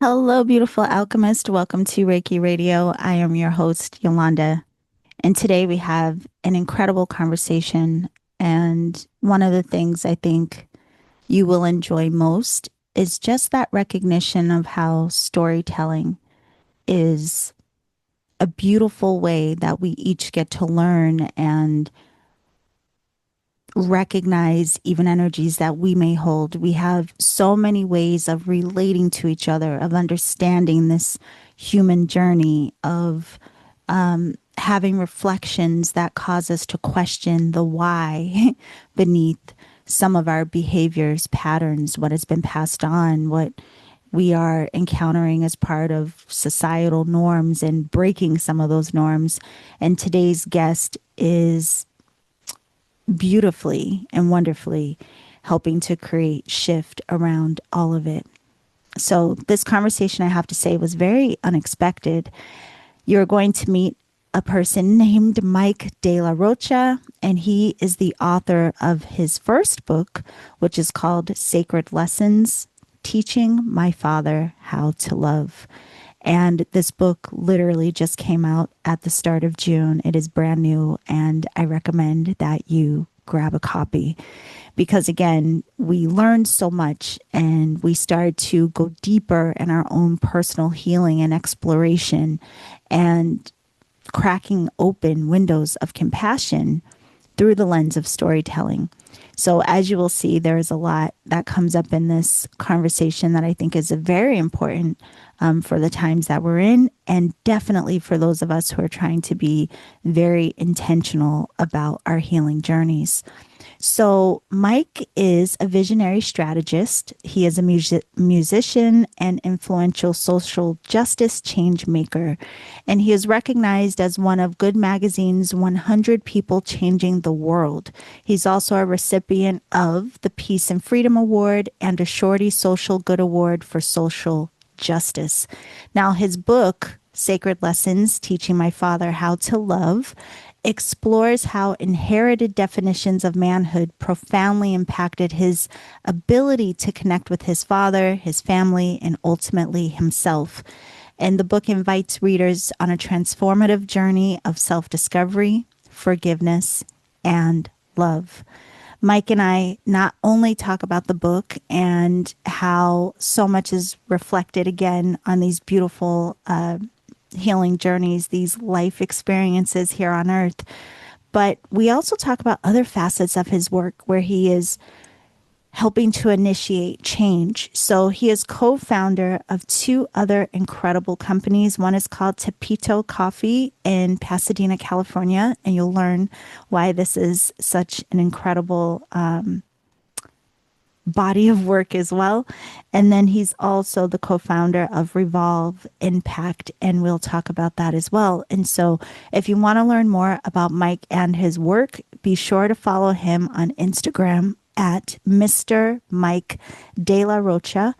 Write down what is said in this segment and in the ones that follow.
Hello, beautiful alchemist. Welcome to Reiki Radio. I am your host, Yolanda. And today we have an incredible conversation. And one of the things I think you will enjoy most is just that recognition of how storytelling is a beautiful way that we each get to learn and recognize even energies that we may hold. We have so many ways of relating to each other, of understanding this human journey, of having reflections that cause us to question the why beneath some of our behaviors, patterns, what has been passed on, what we are encountering as part of societal norms and breaking some of those norms. And today's guest is beautifully and wonderfully helping to create shift around all of it. So, this conversation, I have to say, was very unexpected. You're going to meet a person named Mike De La Rocha, and he is the author of his first book, which is called Sacred Lessons: Teaching My Father How to Love. And this book literally just came out at the start of June. It is brand new, and I recommend that you grab a copy because, again, we learned so much and we started to go deeper in our own personal healing and exploration and cracking open windows of compassion through the lens of storytelling. So, as you will see, there is a lot that comes up in this conversation that I think is very important for the times that we're in, and definitely for those of us who are trying to be very intentional about our healing journeys. So, Mike is a visionary strategist. He is a musician and influential social justice change maker. And he is recognized as one of Good Magazine's 100 People Changing the World. He's also a recipient of the Peace and Freedom Award and a Shorty Social Good Award for social justice. Now, his book, Sacred Lessons: Teaching My Father How to Love, explores how inherited definitions of manhood profoundly impacted his ability to connect with his father, his family, and ultimately himself. And the book invites readers on a transformative journey of self discovery, forgiveness, and love. Mike and I not only talk about the book and how so much is reflected again on these beautiful healing journeys, these life experiences here on earth. But we also talk about other facets of his work where he is helping to initiate change. So he is co-founder of two other incredible companies. One is called Tepito Coffee in Pasadena, California, and you'll learn why this is such an incredible body of work as well. And then he's also the co-founder of Revolve Impact, and we'll talk about that as well. And so if you want to learn more about Mike and his work, be sure to follow him on Instagram at Mr. Mike De La Rocha,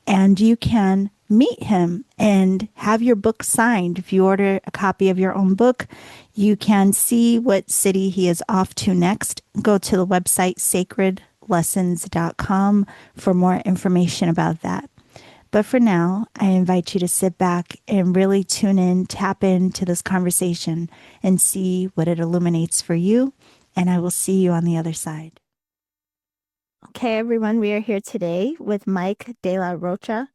and you can meet him and have your book signed. If you order a copy of your own book, you can see what city he is off to next. Go to the website sacredlessons.com for more information about that. But for now, I invite you to sit back and really tune in, tap into this conversation and see what it illuminates for you. And I will see you on the other side. Okay, everyone, we are here today with Mike De La Rocha.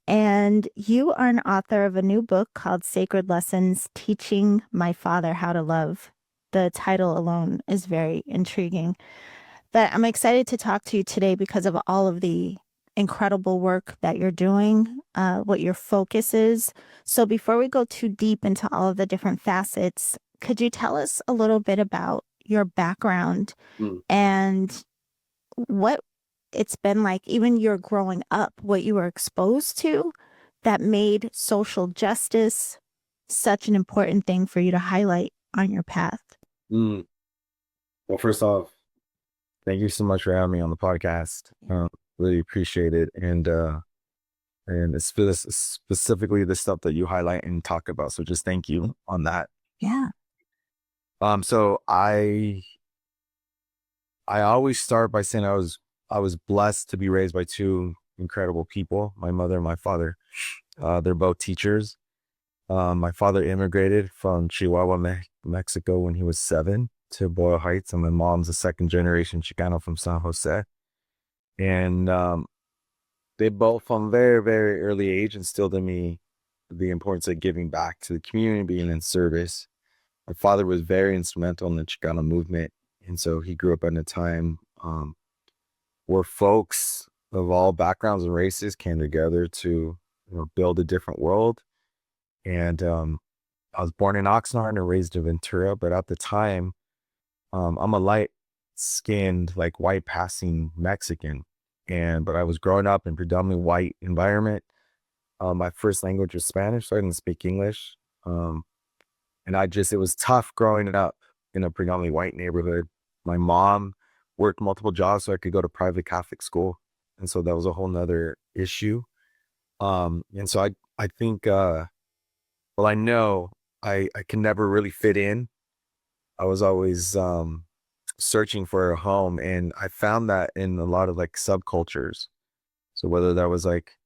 And you are an author of a new book called Sacred Lessons: Teaching My Father How to Love. The title alone is very intriguing. But I'm excited to talk to you today because of all of the incredible work that you're doing, what your focus is. So before we go too deep into all of the different facets, could you tell us a little bit about your background Mm. and what it's been like, even your growing up, what you were exposed to that made social justice such an important thing for you to highlight on your path? Mm. Well, first off, thank you so much for having me on the podcast. Really appreciate it. And it's for this, specifically the stuff that you highlight and talk about. So just thank you on that. Yeah. So I always start by saying I was blessed to be raised by two incredible people, my mother and my father. They're both teachers. My father immigrated from Chihuahua, Mexico when he was 7 to Boyle Heights, and my mom's a second generation Chicano from San Jose. And they both, from very, very early age, instilled in me the importance of giving back to the community, being in service. My father was very instrumental in the Chicano movement. And so he grew up in a time where folks of all backgrounds and races came together to build a different world. And I was born in Oxnard and raised in Ventura, but at the time, I'm a light skinned, like white passing Mexican. But I was growing up in predominantly white environment. My first language was Spanish, so I didn't speak English. And it was tough growing up in a predominantly white neighborhood. My mom worked multiple jobs so I could go to private Catholic school. And so that was a whole nother issue. And so I think, I know I can never really fit in. I was always searching for a home, and I found that in a lot of like subcultures. So whether that was like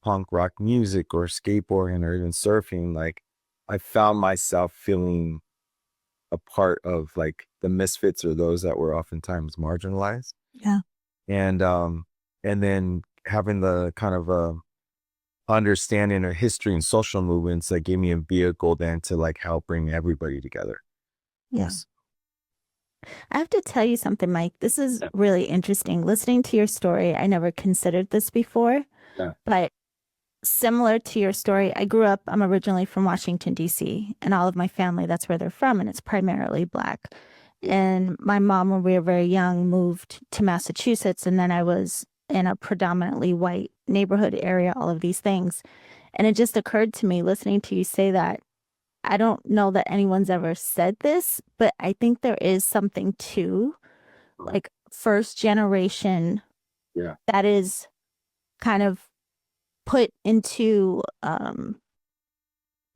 punk rock music or skateboarding or even surfing, like I found myself feeling a part of like the misfits or those that were oftentimes marginalized. Yeah. And then having the kind of understanding of history and social movements that gave me a vehicle then to like help bring everybody together. Yes. I have to tell you something, Mike. This is really interesting. Listening to your story, I never considered this before, but similar to your story, I'm originally from Washington, D.C., and all of my family, that's where they're from, and it's primarily Black. And my mom, when we were very young, moved to Massachusetts, and then I was in a predominantly white neighborhood area, all of these things. And it just occurred to me listening to you say that. I don't know that anyone's ever said this, but I think there is something to like first generation that is kind of put into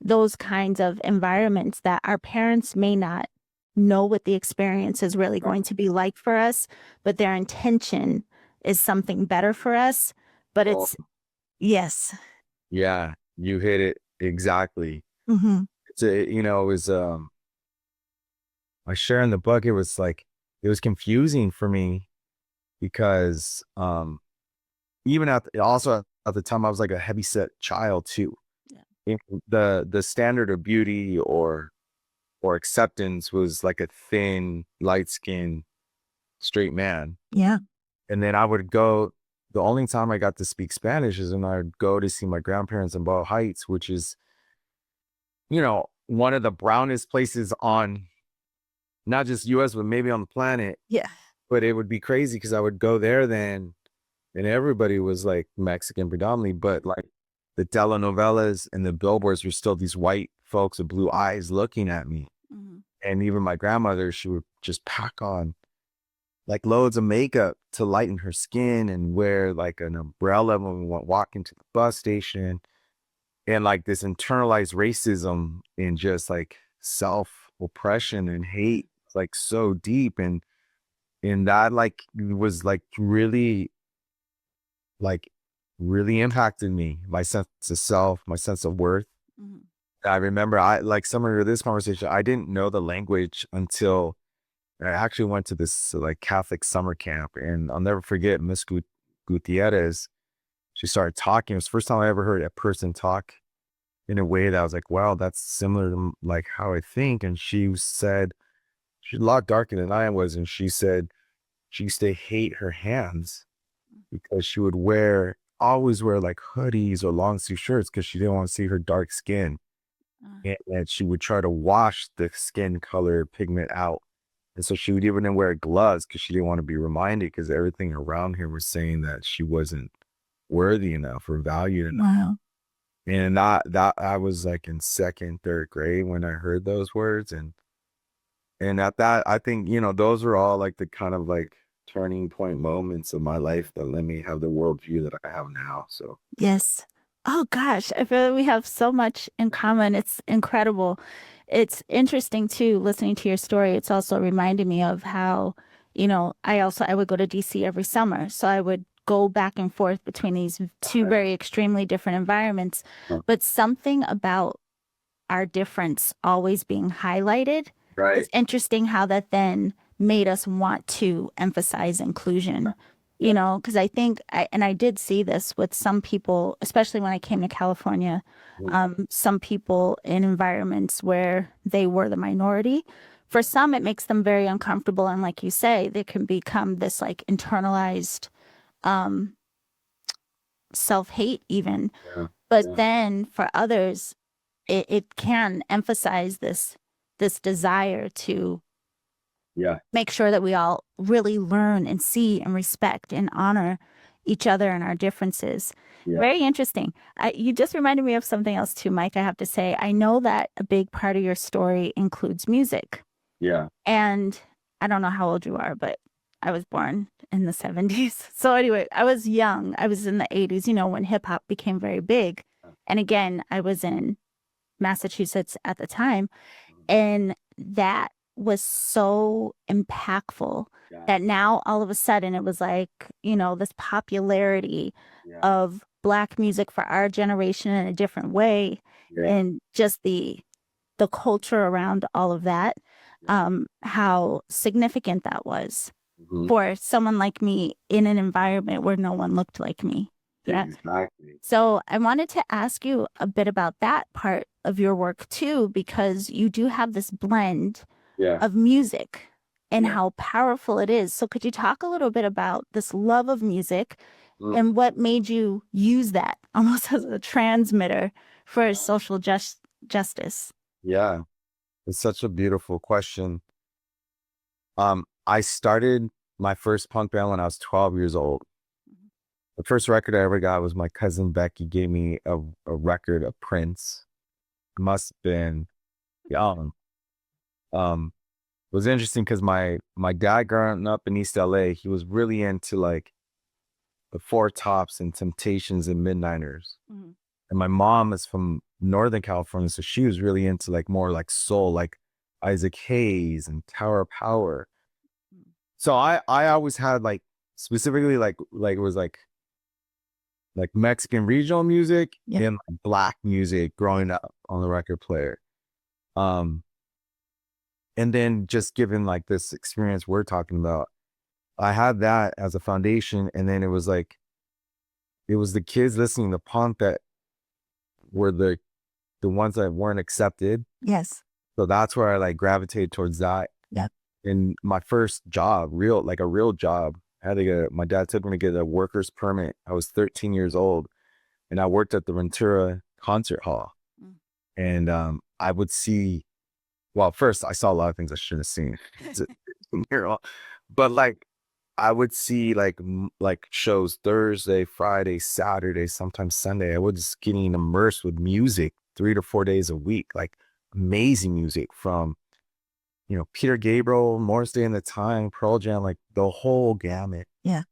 those kinds of environments that our parents may not know what the experience is really going to be like for us, but their intention is something better for us. But it's, yes. Yeah, you hit it exactly. Mm-hmm. It was I share in the book, it was like it was confusing for me because even also at the time I was like a heavy set child too. Yeah. The standard of beauty or acceptance was like a thin, light skinned, straight man. Yeah. And then I would go, the only time I got to speak Spanish is when I would go to see my grandparents in Boyle Heights, which is, one of the brownest places on not just US, but maybe on the planet. Yeah. But it would be crazy because I would go there then and everybody was like Mexican predominantly, but like the telenovelas and the billboards were still these white folks with blue eyes looking at me. Mm-hmm. And even my grandmother, she would just pack on like loads of makeup to lighten her skin and wear like an umbrella when we went walking to the bus station. And like this internalized racism and just like self oppression and hate, like so deep. And that like was like really impacted me, my sense of self, my sense of worth. Mm-hmm. I remember like similar to this conversation, I didn't know the language until I actually went to this like Catholic summer camp, and I'll never forget Miss Gutierrez. She started talking. It was the first time I ever heard a person talk in a way that I was like, wow, that's similar to like how I think. And she said, she's a lot darker than I was. And she said she used to hate her hands because she would always wear like hoodies or long sleeve shirts because she didn't want to see her dark skin. And she would try to wash the skin color pigment out. And so she would even wear gloves because she didn't want to be reminded because everything around her was saying that she wasn't worthy enough or valued enough. Wow. And that I was like in second, third grade when I heard those words. And at that, I think, those were all like the kind of like turning point moments of my life that let me have the worldview that I have now. So yes. Oh gosh, I feel like we have so much in common. It's incredible. It's interesting too, listening to your story. It's also reminding me of how, I would go to DC every summer. So I would go back and forth between these two very extremely different environments, but something about our difference always being highlighted. Right. It's interesting how that then made us want to emphasize inclusion, you know, because I think, and I did see this with some people, especially when I came to California, some people in environments where they were the minority. For some, it makes them very uncomfortable. And like you say, they can become this like internalized self-hate even. Yeah. But then for others, it can emphasize this desire to make sure that we all really learn and see and respect and honor each other and our differences. Very interesting. You just reminded me of something else too, Mike. I have to say, I know that a big part of your story includes music. Yeah. And I don't know how old you are, but I was born in the 70s. So anyway, I was young. I was in the 80s, you know, when hip hop became very big. And again, I was in Massachusetts at the time. And that was so impactful that now all of a sudden it was like, you know, this popularity of Black music for our generation in a different way. And just the culture around all of that, how significant that was for someone like me in an environment where no one looked like me. Yeah. Exactly. So I wanted to ask you a bit about that part of your work too, because you do have this blend of music and how powerful it is. So could you talk a little bit about this love of music and what made you use that almost as a transmitter for social justice? Yeah. It's such a beautiful question. I started my first punk band when I was 12 years old. The first record I ever got was my cousin Becky gave me a record of Prince. Must have been young. It was interesting because my dad growing up in East LA, he was really into like the Four Tops and Temptations and Midnighters. And my mom is from Northern California, so she was really into like more like soul, like Isaac Hayes and Tower of Power. So I always had like specifically like it was like Mexican regional music and like Black music growing up on the record player. And then just given like this experience we're talking about, I had that as a foundation. And then it was the kids listening to punk that were the ones that weren't accepted. Yes. So that's where I like gravitated towards that. Yep. And my first job, a real job, I had to my dad took me to get a worker's permit. I was 13 years old and I worked at the Ventura Concert Hall. And I would see, well, first I saw a lot of things I shouldn't have seen. But like I would see like shows Thursday, Friday, Saturday, sometimes Sunday. I was just getting immersed with music 3 to 4 days a week, like amazing music from, you know, Peter Gabriel, Morris Day and the Time, Pearl Jam, like the whole gamut. Yeah.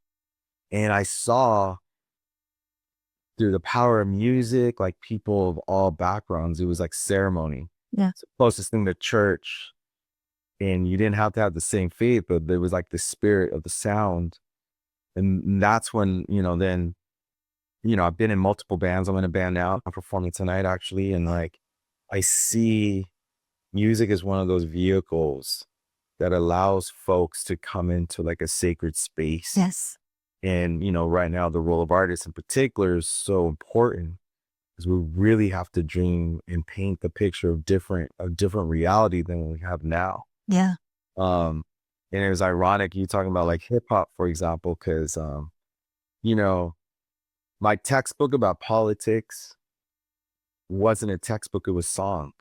And I saw through the power of music, like people of all backgrounds, it was like ceremony. Yeah. It's the closest thing to church. And you didn't have to have the same faith, but there was like the spirit of the sound. And that's when, you know, then, you know, I've been in multiple bands. I'm in a band now. I'm performing tonight, actually. And like, I see music as one of those vehicles that allows folks to come into like a sacred space. Yes. And, you know, right now, the role of artists in particular is so important because we really have to dream and paint the picture of different reality than we have now. Yeah. And it was ironic you talking about like hip hop, for example, because, you know, my textbook about politics wasn't a textbook, it was song.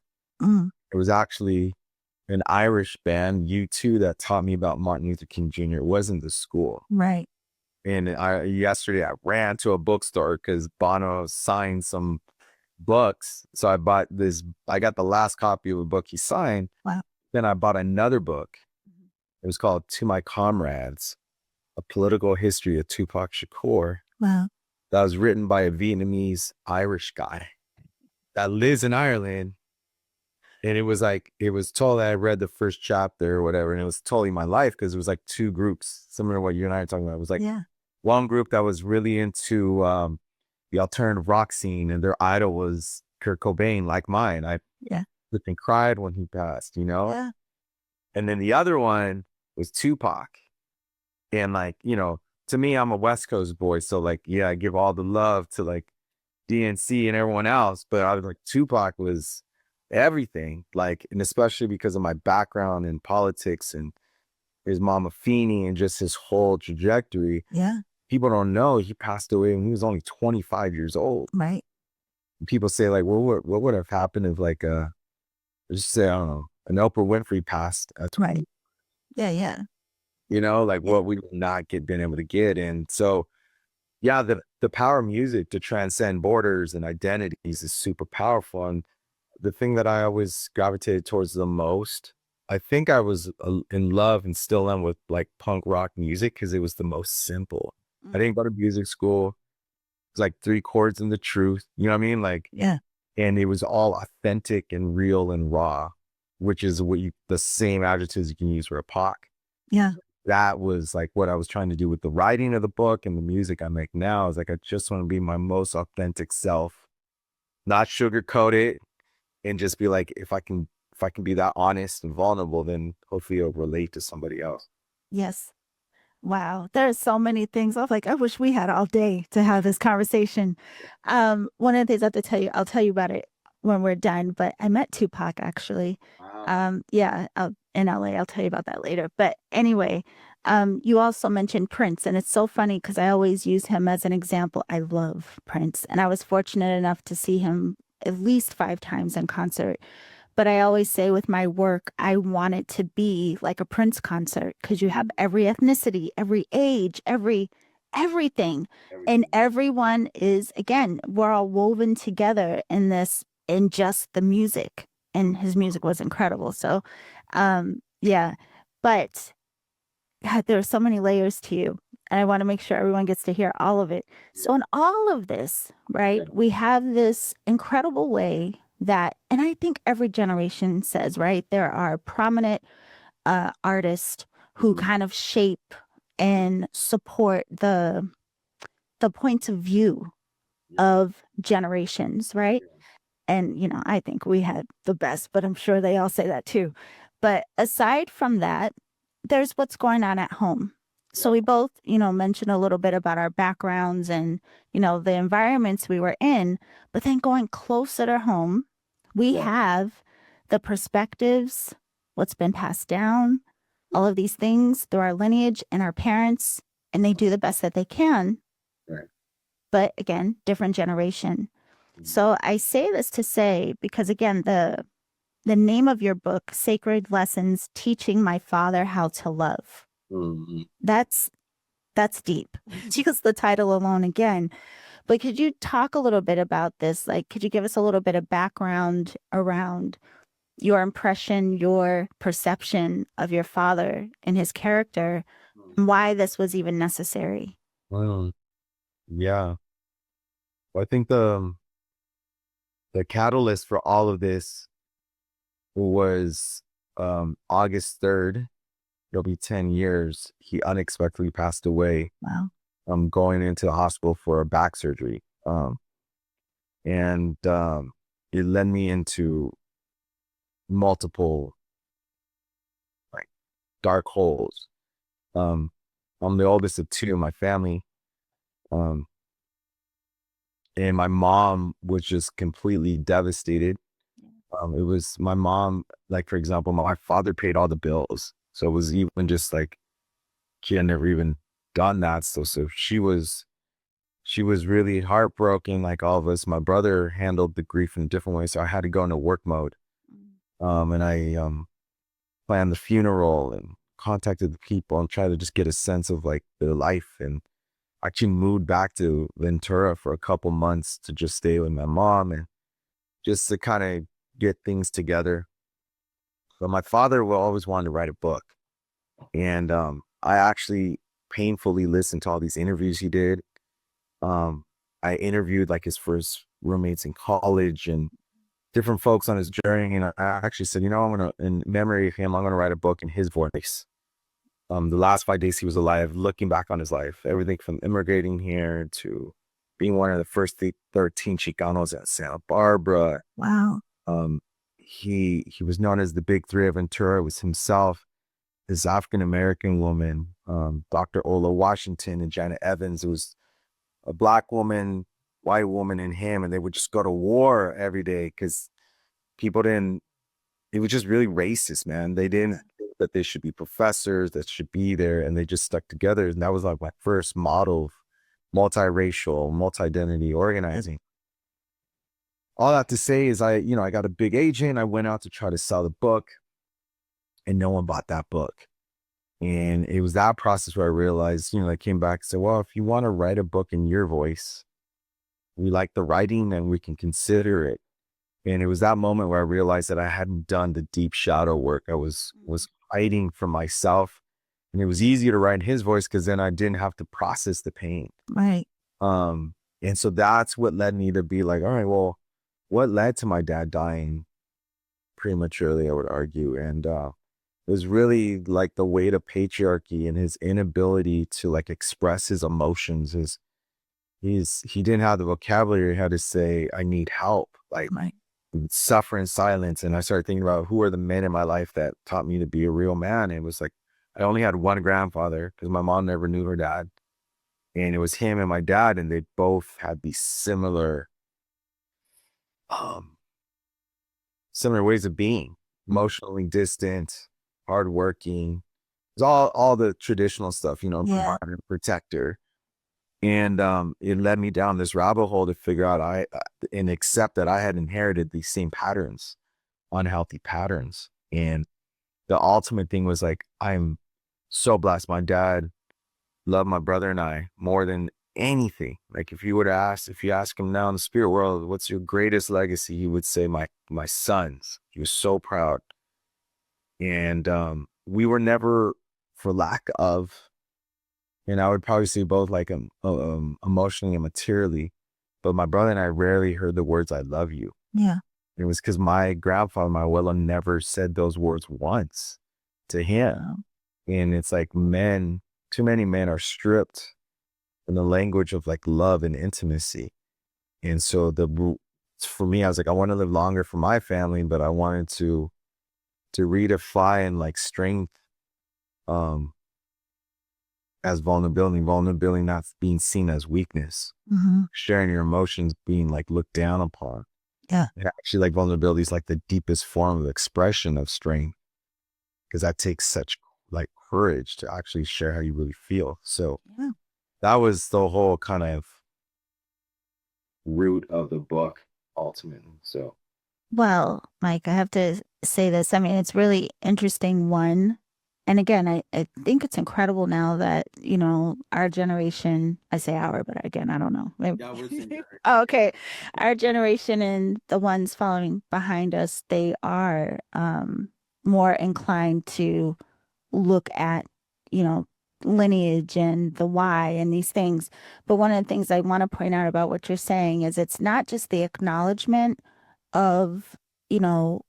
It was actually an Irish band, U2, that taught me about Martin Luther King Jr. It wasn't the school. Right. And yesterday I ran to a bookstore because Bono signed some books. So I got the last copy of a book he signed. Wow. Then I bought another book. It was called To My Comrades, A Political History of Tupac Shakur. Wow. That was written by a Vietnamese Irish guy that lives in Ireland. And it was told that I read the first chapter or whatever. And it was totally my life because it was like two groups, similar to what you and I are talking about. It was like one group that was really into the alternative rock scene, and their idol was Kurt Cobain, like mine. I Yeah. flipped and cried when he passed, you know? Yeah. And then the other one was Tupac. And like, you know, to me, I'm a West Coast boy. So like, yeah, I give all the love to like DNC and everyone else. But I was like, Tupac was everything. Like, and especially because of my background in politics and his mama Feeney and just his whole trajectory. Yeah. People don't know he passed away when he was only 25 years old. Right. People say like, what would have happened if like, just say, I don't know, an Oprah Winfrey passed at 20, Right. Yeah. Yeah. you know, like Yeah. what we would not been able to get. And so, yeah, the power of music to transcend borders and identities is super powerful. And the thing that I always gravitated towards the most, I think I was in love and still am with like punk rock music because it was the most simple. I didn't go to music school. It's like 3 chords and the truth. You know what I mean? Like, Yeah. and it was all authentic and real and raw, which is the same adjectives you can use for a POC. Yeah. That was like what I was trying to do with the writing of the book and the music I make now. Is like, I just want to be my most authentic self, not sugarcoat it, and just be like, if I can be that honest and vulnerable, then hopefully it'll relate to somebody else. Yes. Wow, there's so many things. I was like, I wish we had all day to have this conversation. One of the things I have to tell you, I'll tell you about it when we're done, but I met Tupac actually. Wow. Yeah, in LA. I'll tell you about that later. But anyway, you also mentioned Prince, and it's so funny because I always use him as an example. I love Prince, and I was fortunate enough to see him at least 5 times in concert. But I always say with my work, I want it to be like a Prince concert because you have every ethnicity, every age, everything. And everyone is, again, we're all woven together in this, in just the music. And his music was incredible. So, yeah. But God, there are so many layers to you. And I want to make sure everyone gets to hear all of it. So, in all of this, right, we have this incredible way that, and I think every generation says, right, there are prominent artists who kind of shape and support the points of view of generations, right? And, you know, I think we had the best, but I'm sure they all say that too. But aside from that, there's what's going on at home. So we both, you know, mentioned a little bit about our backgrounds and, you know, the environments we were in. But then going closer to home, we have the perspectives, what's been passed down, all of these things through our lineage and our parents, and they do the best that they can. Right. But again, different generation. So I say this to say, because again, the name of your book, Sacred Lessons, Teaching My Father How to Love. Mm-hmm. That's deep. Just the title alone again. But could you talk a little bit about this? Like, could you give us a little bit of background around your impression, your perception of your father and his character, and why this was even necessary? Well, yeah. Well, I think the catalyst for all of this was August 3rd. It'll be 10 years. He unexpectedly passed away. Wow. Going into the hospital for a back surgery. And it led me into multiple like dark holes. I'm the oldest of 2 in my family. And my mom was just completely devastated. It was my mom, like, for example, my father paid all the bills. So it was even just like, she had never even done that. So she was really heartbroken, like all of us. My brother handled the grief in a different way. So I had to go into work mode. And I planned the funeral and contacted the people and tried to just get a sense of like their life, and actually moved back to Ventura for a couple months to just stay with my mom and just to kind of get things together. But my father will always wanted to write a book. And I actually painfully listened to all these interviews he did. I interviewed like his first roommates in college and different folks on his journey. And I actually said, you know, in memory of him, I'm going to write a book in his voice. the last 5 days he was alive, looking back on his life, everything from immigrating here to being one of the first 13 Chicanos at Santa Barbara. Wow. He was known as the Big Three of Ventura. It was himself, this African American woman, Dr. Ola Washington, and Janet Evans. It was a black woman, white woman, and him, and they would just go to war every day because people didn't. It was just really racist, man. They didn't think that they should be professors, that should be there, and they just stuck together. And that was like my first model of multiracial, multi-identity organizing. All that to say is I got a big agent. I went out to try to sell the book, and no one bought that book. And it was that process where I realized, I came back and said, well, if you want to write a book in your voice, we like the writing and we can consider it. And it was that moment where I realized that I hadn't done the deep shadow work. I was hiding from myself. And it was easier to write in his voice because then I didn't have to process the pain. Right. And so that's what led me to be like, all right, well, what led to my dad dying prematurely, I would argue. And it was really like the weight of patriarchy and his inability to like express his emotions. He didn't have the vocabulary how to say, I need help. Like, Right. he would suffer in silence. And I started thinking about who are the men in my life that taught me to be a real man. And it was like, I only had one grandfather because my mom never knew her dad. And it was him and my dad. And they both had these similar ways of being, emotionally distant, hardworking. It's all the traditional stuff, Yeah. provider, protector. And it led me down this rabbit hole to figure out and accept that I had inherited these same patterns, unhealthy patterns. And the ultimate thing was like, I'm so blessed. My dad loved my brother and I more than anything. Like if you ask him now in the spirit world, what's your greatest legacy? He would say my sons. He was so proud. And we were never, for lack of, and I would probably say both like emotionally and materially, but my brother and I rarely heard the words "I love you." Yeah. It was because my grandfather, my abuelo, never said those words once to him. Wow. And it's like too many men are stripped in the language of like love and intimacy. And so for me, I was like, I want to live longer for my family, but I wanted to redefine like strength as vulnerability not being seen as weakness, sharing your emotions being like looked down upon. Yeah. And actually, like vulnerability is like the deepest form of expression of strength because that takes such like courage to actually share how you really feel. So Yeah. that was the whole kind of root of the book ultimately. So Well, Mike, I have to say this. I mean, it's really interesting, one. And again, I think it's incredible now that, our generation, I say our, but again, I don't know. Maybe. yeah, we're saying Oh, okay. Our generation and the ones following behind us, they are more inclined to look at, you know, lineage and the why and these things. But one of the things I want to point out about what you're saying is it's not just the acknowledgement of, you know,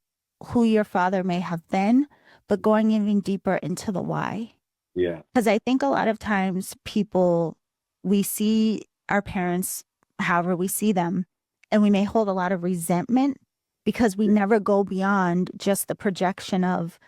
who your father may have been, but going even deeper into the why. yeah, Because I think a lot of times we see our parents however we see them, and we may hold a lot of resentment because we never go beyond just the projection of,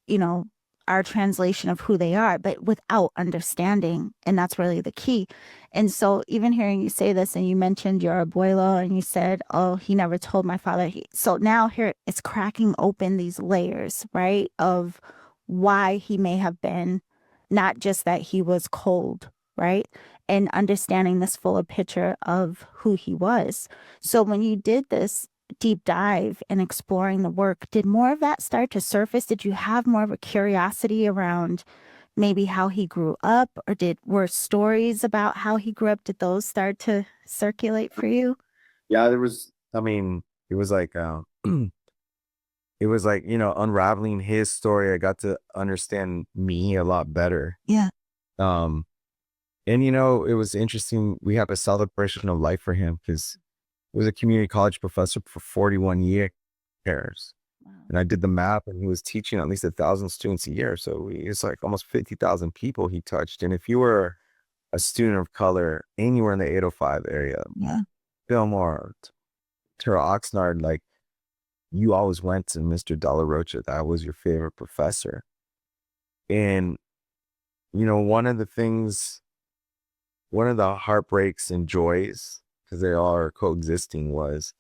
you know, our translation of who they are, but without understanding. And that's really the key. And so even hearing you say this, and you mentioned your abuelo, and you said, oh, he never told my father. So now here it's cracking open these layers, right, of why he may have been, not just that he was cold, right? And understanding this fuller picture of who he was. So when you did this deep dive and exploring the work, did more of that start to surface? Did you have more of a curiosity around maybe how he grew up, or were stories about how he grew up, did those start to circulate for you? yeah. It was like it was like unraveling his story. I got to understand me a lot better. Yeah. Um, and it was interesting. We had a celebration of life for him because he was a community college professor for 41 years. And I did the math, and he was teaching at least 1,000 students a year. So it's like almost 50,000 people he touched. And if you were a student of color anywhere in the 805 area, Yeah. Fillmore, Terrell Oxnard, like, you always went to Mr. Rocha. That was your favorite professor. And, one of the heartbreaks and joys, because they all are coexisting, was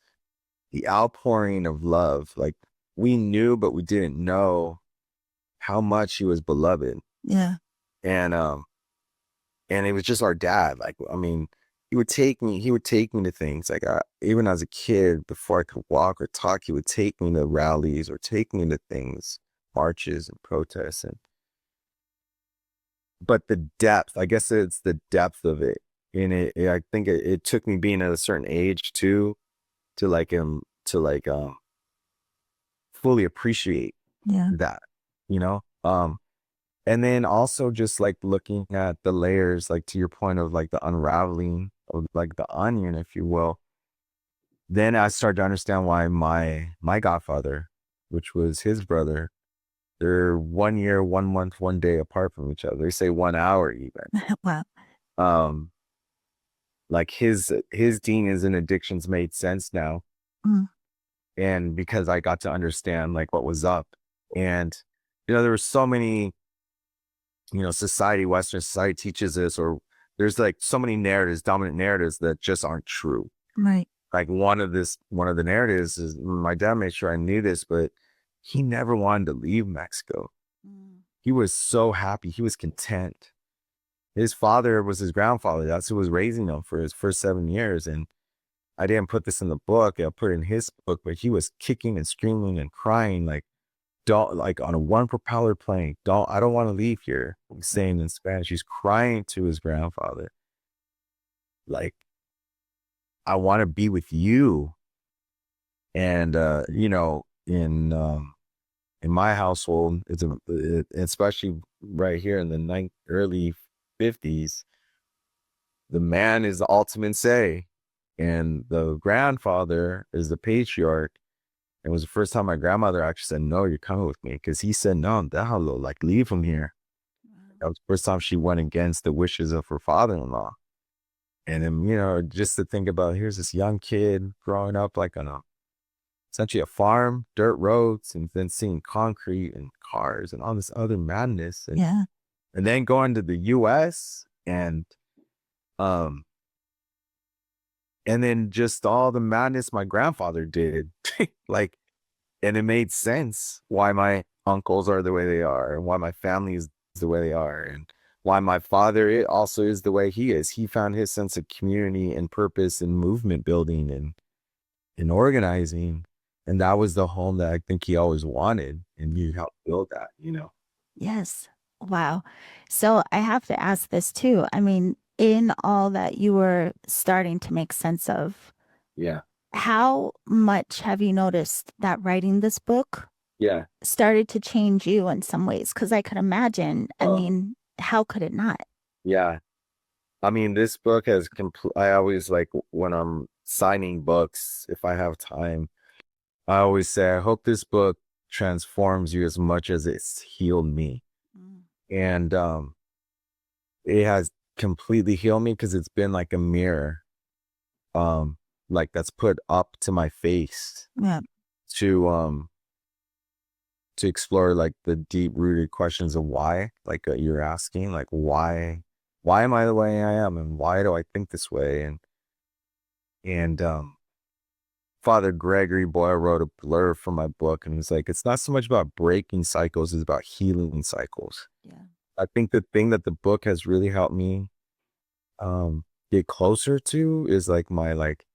the outpouring of love. Like, we knew, but we didn't know how much he was beloved. Yeah. And it was just our dad. Like, I mean, he would take me to things. Like, even as a kid, before I could walk or talk, he would take me to rallies or take me to things, marches and protests. But the depth, I guess it's the depth of it. And I think it took me being at a certain age too, to fully appreciate Yeah. that, you know? And then also just like looking at the layers, like to your point of like the unraveling of like the onion, if you will. Then I started to understand why my godfather, which was his brother, they're 1 year, 1 month, 1 day apart from each other. They say 1 hour even. Wow. Um, like his demons and addictions made sense now. Mm. And because I got to understand like what was up. And there were so many, Western society teaches this, or there's like so many narratives, dominant narratives that just aren't true. Right. Like one of the narratives is, my dad made sure I knew this, but he never wanted to leave Mexico. Mm. He was so happy. He was content. His father was his grandfather. That's who was raising him for his first 7 years. And I didn't put this in the book. I put it in his book, but he was kicking and screaming and crying, like, don't, like, on a one propeller plane. I don't want to leave here. He's saying in Spanish. He's crying to his grandfather, like, I want to be with you. And in my household, especially right here in the early 50s, the man is the ultimate say, and the grandfather is the patriarch. It was the first time my grandmother actually said, "No, you're coming with me," because he said, "No, déjalo, like, leave him here." That was the first time she went against the wishes of her father-in-law. And then, just to think about, here's this young kid growing up like on essentially a farm, dirt roads, and then seeing concrete and cars and all this other madness. Yeah. And then going to the US um and then just all the madness my grandfather did. Like, and it made sense why my uncles are the way they are, and why my family is the way they are, and why my father also is the way he is. He found his sense of community and purpose and movement building and organizing. And that was the home that I think he always wanted. And you helped build that. Yes. Wow. So I have to ask this too. I mean, in all that you were starting to make sense of, Yeah. how much have you noticed that writing this book Yeah. started to change you in some ways? Because I could imagine, I mean, how could it not? Yeah. I mean, this book has I always, like, when I'm signing books, if I have time, I always say, I hope this book transforms you as much as it's healed me. Mm. And it has completely healed me, because it's been like a mirror, like, that's put up to my face Yeah. to explore like the deep rooted questions of why, like, you're asking, like, why am I the way I am, and why do I think this way? And Father Gregory Boyle wrote a blurb for my book, and it's like, it's not so much about breaking cycles, it's about healing cycles. Yeah. I think the thing that the book has really helped me get closer to is like my, like,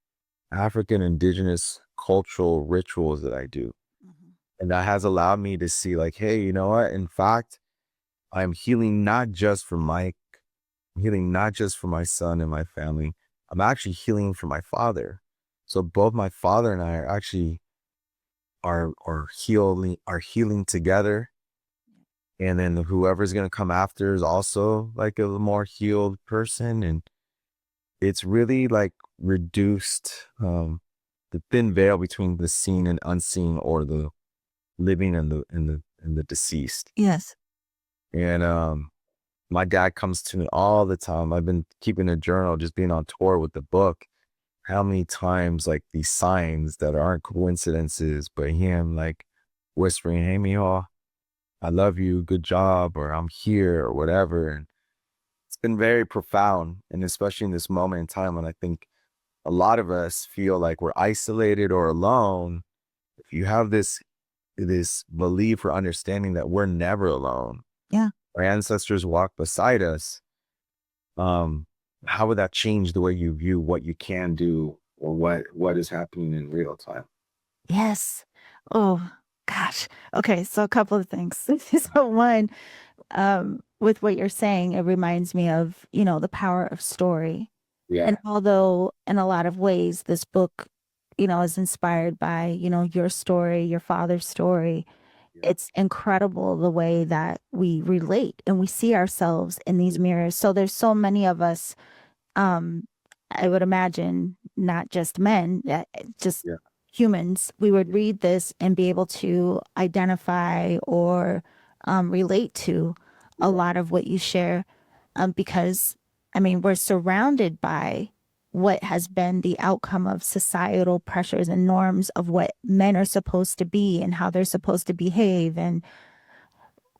African indigenous cultural rituals that I do. Mhm. And that has allowed me to see, like, hey, you know what? In fact, I'm healing not just for Mike, I'm healing not just for my son and my family. I'm actually healing for my father. So both my father and I are actually are healing together. And then whoever's gonna come after is also like a more healed person. And it's really like reduced the thin veil between the seen and unseen, or living in the deceased. Yes. And my dad comes to me all the time. I've been keeping a journal, just being on tour with the book. How many times like these signs that aren't coincidences, but him like whispering, "Hey, mijo, I love you, good job," or "I'm here," or whatever. And it's been very profound, and especially in this moment in time when I think a lot of us feel like we're isolated or alone. If you have this belief or understanding that we're never alone, Yeah. our ancestors walk beside us, um, how would that change the way you view what you can do or what is happening in real time? Yes. Oh, gosh. Okay, so a couple of things. So one, with what you're saying, it reminds me of, the power of story. And Yeah. although in a lot of ways this book, is inspired by, your story, your father's story, Yeah. it's incredible the way that we relate and we see ourselves in these mirrors. So there's so many of us, um, I would imagine not just men, just Yeah. humans, we would read this and be able to identify or relate to a Yeah. lot of what you share, because I mean, we're surrounded by what has been the outcome of societal pressures and norms of what men are supposed to be and how they're supposed to behave. And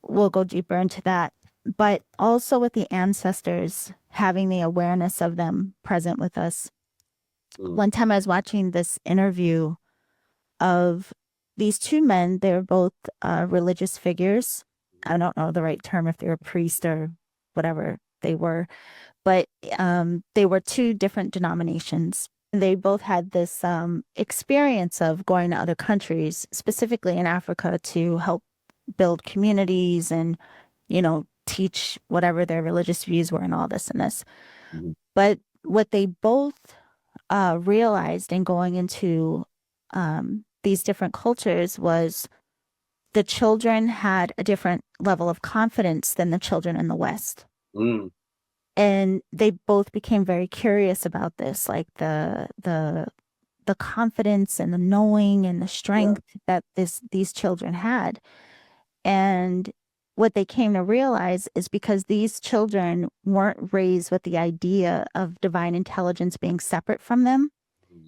we'll go deeper into that. But also with the ancestors, having the awareness of them present with us. Mm. One time I was watching this interview of these two men. They were both religious figures. I don't know the right term, if they were priest or whatever they were, but they were two different denominations. They both had this experience of going to other countries, specifically in Africa, to help build communities and, teach whatever their religious views were and all this and this. Mhm. But what they both realized in going into these different cultures was the children had a different level of confidence than the children in the West. Mm. And they both became very curious about this, like the confidence and the knowing and the Yeah. strength that these children had. And what they came to realize is because these children weren't raised with the idea of divine intelligence being separate from them,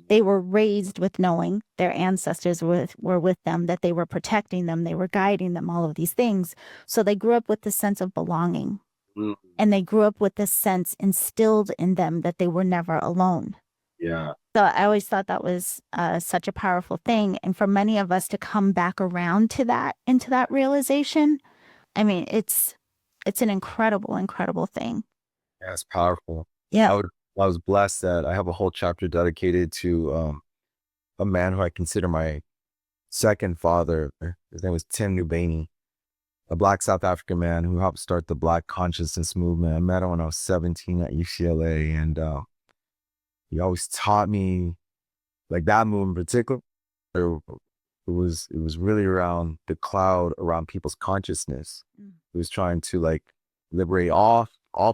they were raised with knowing their ancestors were with them, that they were protecting them, they were guiding them, all of these things. So they grew up with this sense of belonging, Mm. and they grew up with this sense instilled in them that they were never alone. Yeah. So I always thought that was such a powerful thing. And for many of us to come back around to that, into that realization, I mean, it's an incredible, incredible thing. Yeah, it's powerful. Yeah. I would I was blessed that I have a whole chapter dedicated to a man who I consider my second father. His name was Tim Nubaney, a Black South African man who helped start the Black consciousness movement. I met him when I was 17 at UCLA, and he always taught me, like, that movement in particular. It was really around the cloud around people's consciousness. Mm. He was trying to like liberate all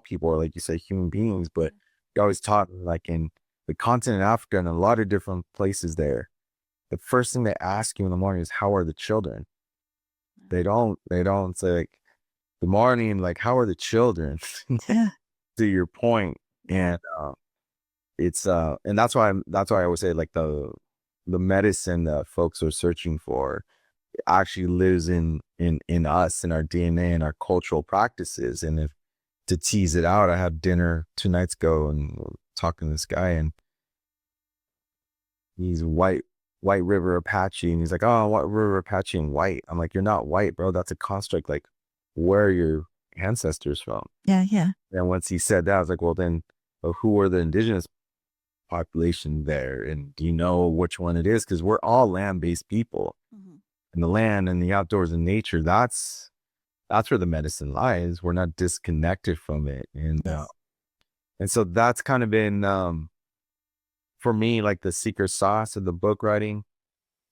people, or like you say, human beings. But he always taught me, like, in the continent of Africa and a lot of different places there, the first thing they ask you in the morning is, "How are the children?" They don't say like, "Good morning," like, "How are the children?" Yeah. To your point. And it's and that's why I always say, like, the medicine that folks are searching for actually lives in us, in our DNA and our cultural practices. And if to tease it out, I had dinner 2 nights ago and talking to this guy, and he's White River Apache, and he's like, "Oh, White River Apache and white." I'm like, "You're not white, bro. That's a construct. Like, where are your ancestors from?" Yeah. Yeah. And once he said that, I was like, "Well, then, who are the indigenous population there? And do you know which one it is?" Because we're all land-based people, Mhm. and the land and the outdoors and nature, that's where the medicine lies. We're not disconnected from it. Yes. And so that's kind of been, for me, like, the secret sauce of the book writing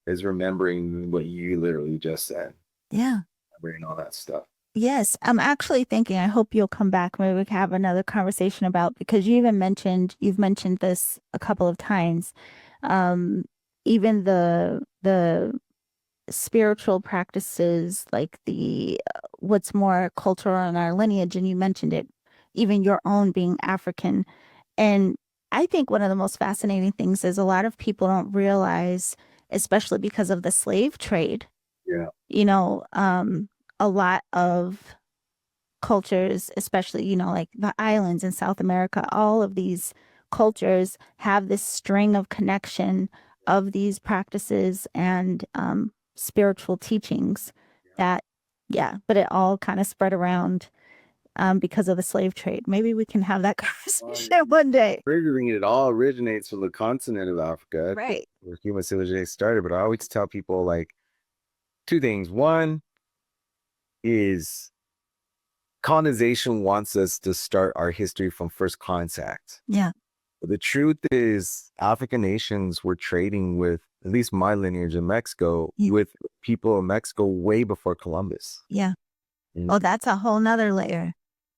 is remembering what you literally just said, Yeah. remembering all that stuff. Yes, I'm actually thinking, I hope you'll come back. Maybe we can have another conversation about, because you've mentioned this a couple of times. Um, even the spiritual practices, like the what's more cultural in our lineage, and you mentioned it, even your own being African. And I think one of the most fascinating things is a lot of people don't realize, especially because of the slave trade, Yeah. you know, a lot of cultures, especially, like the islands in South America, all of these cultures have this string of connection of these practices and spiritual teachings that, yeah, but it all kind of spread around because of the slave trade. Maybe we can have that conversation one day. Figuring it all originates from the continent of Africa, Right. where human civilization started. But I always tell people like two things. One is colonization wants us to start our history from first contact. Yeah. But the truth is, African nations were trading with, at least my lineage in Mexico, Yeah. with people in Mexico way before Columbus. Yeah. And Oh, that's a whole nother layer.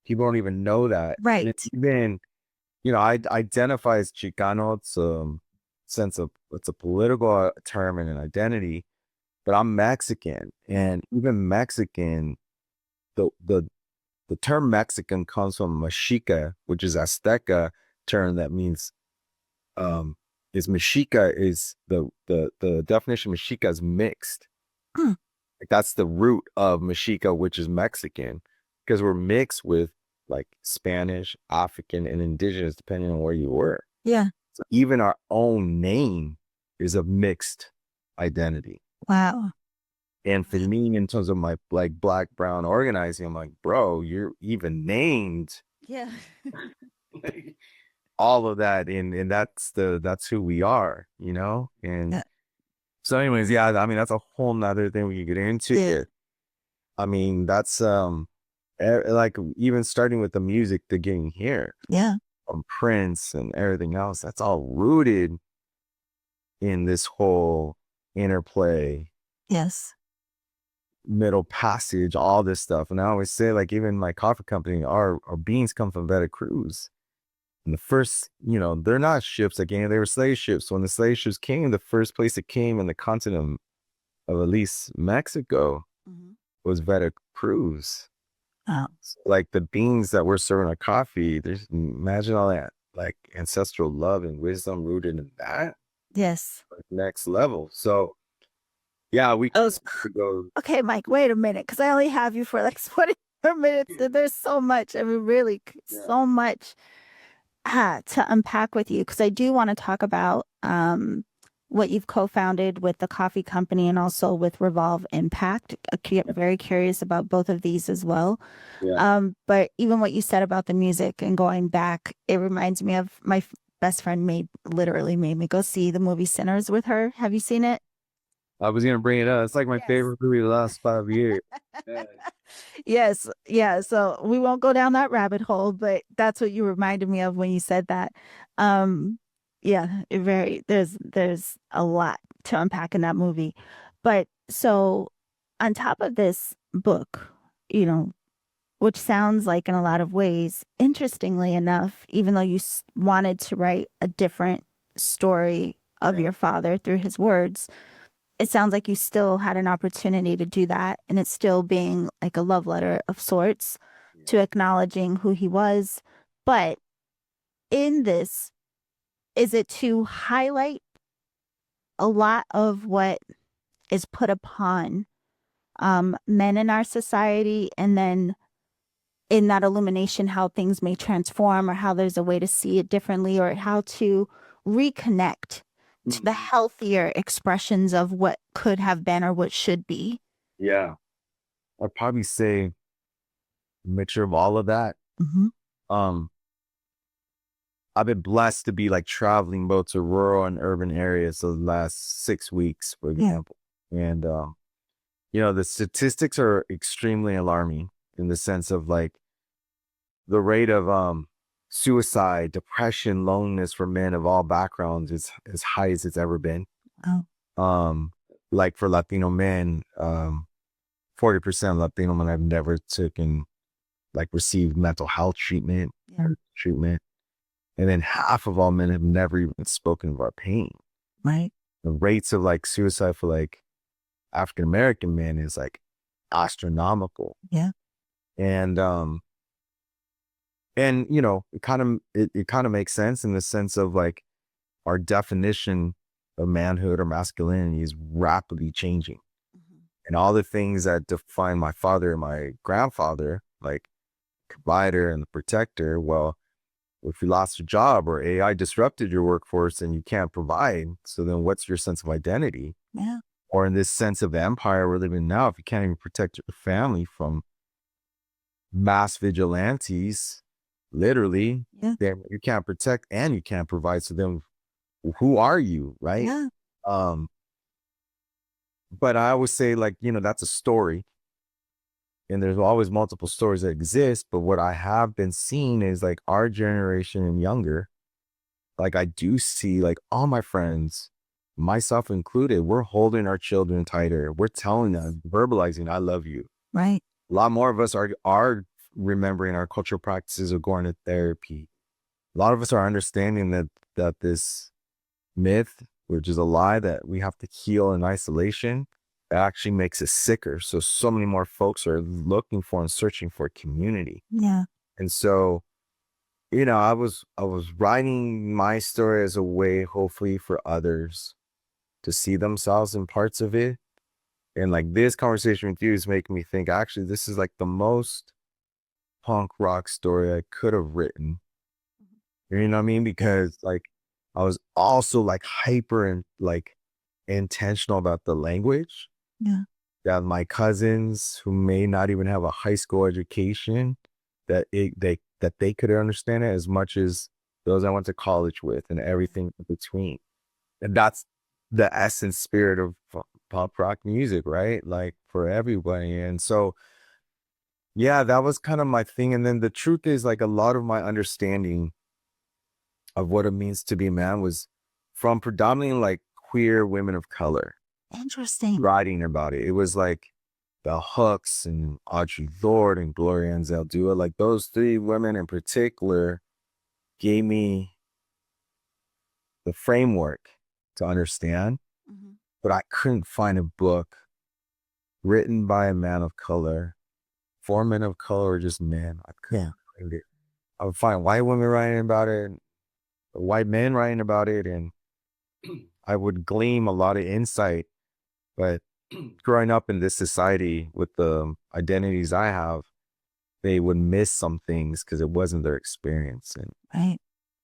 people don't even know that. And Right. it's even, I identify as Chicano. It's sense of, it's a political term and an identity, but I'm Mexican. And even Mexican, the term Mexican comes from Mexica, which is Azteca term that means is Mexica is the definition of Mexica is mixed. Hmm. Like that's the root of Mexica, which is Mexican, because we're mixed with like Spanish, African, and indigenous, depending on where you were. Yeah. So even our own name is a mixed identity. Wow. And for me, in terms of my like Black, brown organizing, I'm like, bro, you're even named Yeah. all of that. And that's who we are, And Yeah. so anyways, yeah, I mean, that's a whole nother thing we could get into. Yeah. I mean, that's like even starting with the music to getting here Yeah. from Prince and everything else, that's all rooted in this whole interplay, Yes. middle passage, all this stuff. And I always say, like, even my coffee company, our beans come from Veracruz. And the first, they're not ships that came, they were slave ships. When the slave ships came, the first place it came in the continent of at least Mexico was Veracruz. Oh. So, like the beans that we're serving our coffee, there's imagine all that like ancestral love and wisdom rooted in that Yes. next level. So yeah, we Oh, could go. okay, Mike, wait a minute, because I only have you for like 20 more minutes. And there's so much. I mean, really, so much to unpack with you, because I do want to talk about what you've co-founded with the coffee company and also with Revolve Impact. Very curious about both of these as well. Yeah. But even what you said about the music and going back, it reminds me of my best friend literally made me go see the movie Sinners with her. Have you seen it? I was gonna bring it up. It's like my Yes. favorite movie of the last 5 years. Yeah. Yes. Yeah. So we won't go down that rabbit hole, but that's what you reminded me of when you said that. Um, yeah, there's a lot to unpack in that movie. But so on top of this book, which sounds like in a lot of ways, interestingly enough, even though you wanted to write a different story of your father through his words, it sounds like you still had an opportunity to do that, and it's still being like a love letter of sorts to acknowledging who he was. But in this, is it to highlight a lot of what is put upon men in our society, and then in that illumination, how things may transform, or how there's a way to see it differently, or how to reconnect to the healthier expressions of what could have been or what should be? Yeah. I'd probably say a mixture of all of that. Mm-hmm. Um, I've been blessed to be like traveling both to rural and urban areas the last 6 weeks, for example. And the statistics are extremely alarming in the sense of like the rate of suicide, depression, loneliness for men of all backgrounds is as high as it's ever been. Oh. Like for Latino men, 40% of Latino men have never received mental health treatment. And then half of all men have never even spoken of our pain. Right. The rates of like suicide for like African American men is like astronomical. Yeah. And you know, it kind of makes sense in the sense of like our definition of manhood or masculinity is rapidly changing. And all the things that define my father and my grandfather, like provider and the protector, well, if you lost your job or AI disrupted your workforce and you can't provide, so then what's your sense of identity? Yeah. Or in this sense of empire we're living now, if you can't even protect your family from mass vigilantes, literally, Yeah. then you can't protect and you can't provide. So then who are you, right? Yeah. Um, but I always say, like, you know, that's a story. And there's always multiple stories that exist. But what I have been seeing is like our generation and younger, like I do see like all my friends, myself included, we're holding our children tighter. We're telling them, verbalizing, I love you. Right. A lot more of us are remembering our cultural practices of going to therapy. A lot of us are understanding that this myth, which is a lie that we have to heal in isolation, actually makes us sicker. So many more folks are looking for and searching for community. Yeah. And so, you know, I was writing my story as a way, hopefully, for others to see themselves in parts of it. And like this conversation with you is making me think, actually, this is like the most punk rock story I could have written. You know what I mean? Because like I was also like hyper and like intentional about the language Yeah. that my cousins who may not even have a high school education, that they could understand it as much as those I went to college with and everything in between. And that's the essence spirit of pop rock music, right? Like for everybody. And so yeah, that was kind of my thing. And then the truth is, like, a lot of my understanding of what it means to be a man was from predominantly like queer women of color Interesting. writing about it. It was like Bell Hooks and Audre Lorde and Gloria Anzaldúa. Dua. Like those three women in particular gave me the framework to understand, but I couldn't find a book written by a man of color, for men of color, or just men. I couldn't find it. I would find white women writing about it, white men writing about it, and I would glean a lot of insight. But growing up in this society with the identities I have, they would miss some things because it wasn't their experience. Right.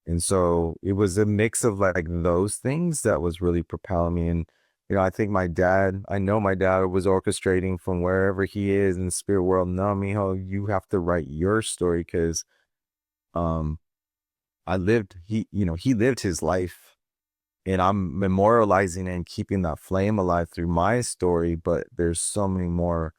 And so it was a mix of like those things that was really propelling me. And, you know, I know my dad was orchestrating from wherever he is in the spirit world. No, mijo, you have to write your story because um he lived his life, and I'm memorializing and keeping that flame alive through my story. But there's so many more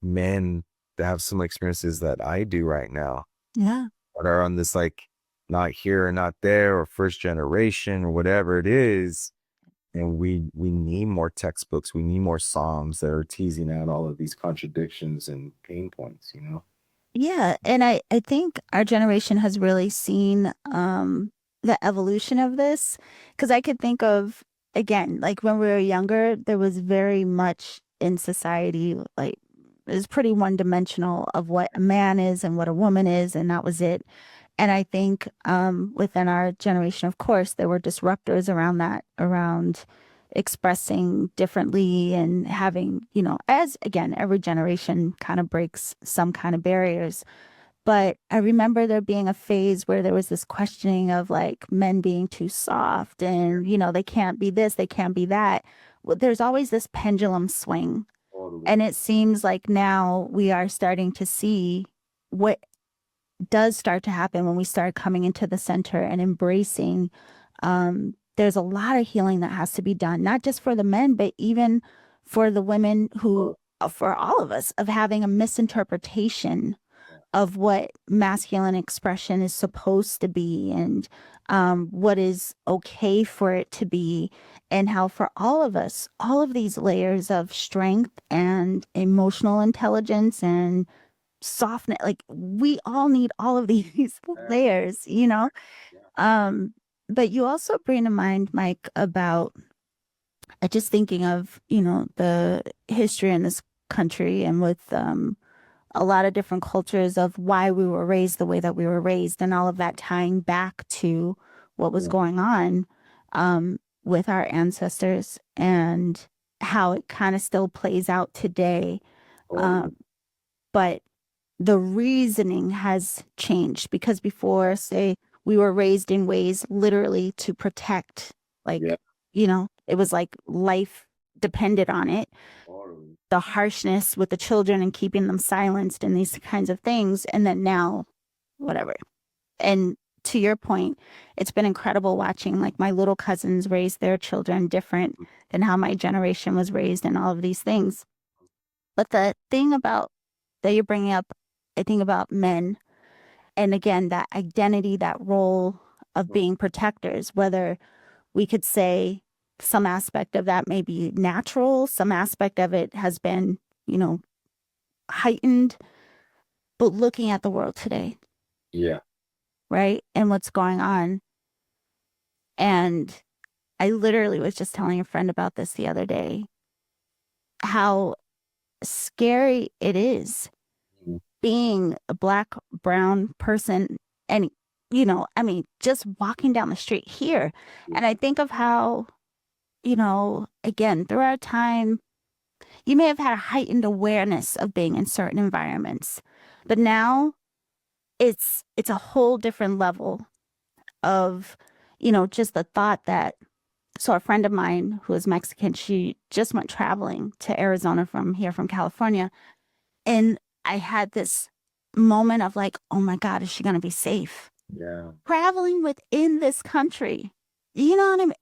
men that have some experiences that I do right now Yeah. that are on this like not here or not there or first generation or whatever it is. And we need more textbooks. We need more Psalms that are teasing out all of these contradictions and pain points, you know? Yeah, and I think our generation has really seen the evolution of this because I could think of again, like when we were younger, there was very much in society like it was pretty one-dimensional of what a man is and what a woman is, and that was it. And I think within our generation, of course, there were disruptors around that, around expressing differently and having, you know, as again, every generation kind of breaks some kind of barriers. But I remember there being a phase where there was this questioning of like men being too soft and, you know, they can't be this, they can't be that. Well, there's always this pendulum swing. And it seems like now we are starting to see what does start to happen when we start coming into the center and embracing. There's a lot of healing that has to be done, not just for the men, but even for the women who, for all of us, of having a misinterpretation of what masculine expression is supposed to be and what is okay for it to be, and how for all of us, all of these layers of strength and emotional intelligence and softness, like we all need all of these layers, you know? Um, but you also bring to mind, Mike, about I just thinking of, the history in this country and with a lot of different cultures of why we were raised the way that we were raised and all of that tying back to what was Yeah. going on with our ancestors and how it kind of still plays out today. Totally. Um, but the reasoning has changed because before, say, we were raised in ways literally to protect, Yeah. like, it was like life depended on it. Totally. The harshness with the children and keeping them silenced and these kinds of things. And then now, whatever. And to your point, it's been incredible watching like my little cousins raise their children different than how my generation was raised and all of these things. But the thing about that you're bringing up, I think about men, and again, that identity, that role of being protectors, whether we could say some aspect of that may be natural, some aspect of it has been, heightened, but looking at the world today, Yeah. right? And what's going on. And I literally was just telling a friend about this the other day, how scary it is Mhm. being a Black, brown person. And, I mean, just walking down the street here. And I think of how, again, throughout time, you may have had a heightened awareness of being in certain environments, but now it's a whole different level of, just the thought that, so a friend of mine who is Mexican, she just went traveling to Arizona from here from California. And I had this moment of like, oh my God, is she going to be safe? Yeah. Traveling within this country. You know what I mean?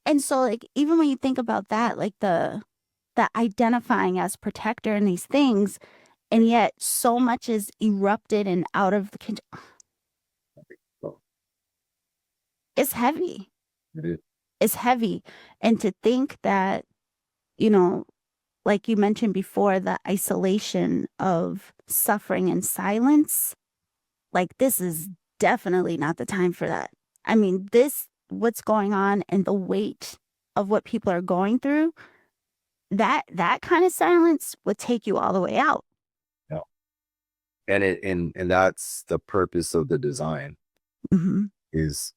And so like, even when you think about that, like the identifying as protector and these things, and yet so much is erupted and out of the So it's heavy. it is. It's heavy. And to think that, you know, like you mentioned before, the isolation of suffering and silence, like this is definitely not the time for that. I mean, what's going on and the weight of what people are going through, that kind of silence would take you all the way out. Yeah. And that's the purpose of the design Hmm. is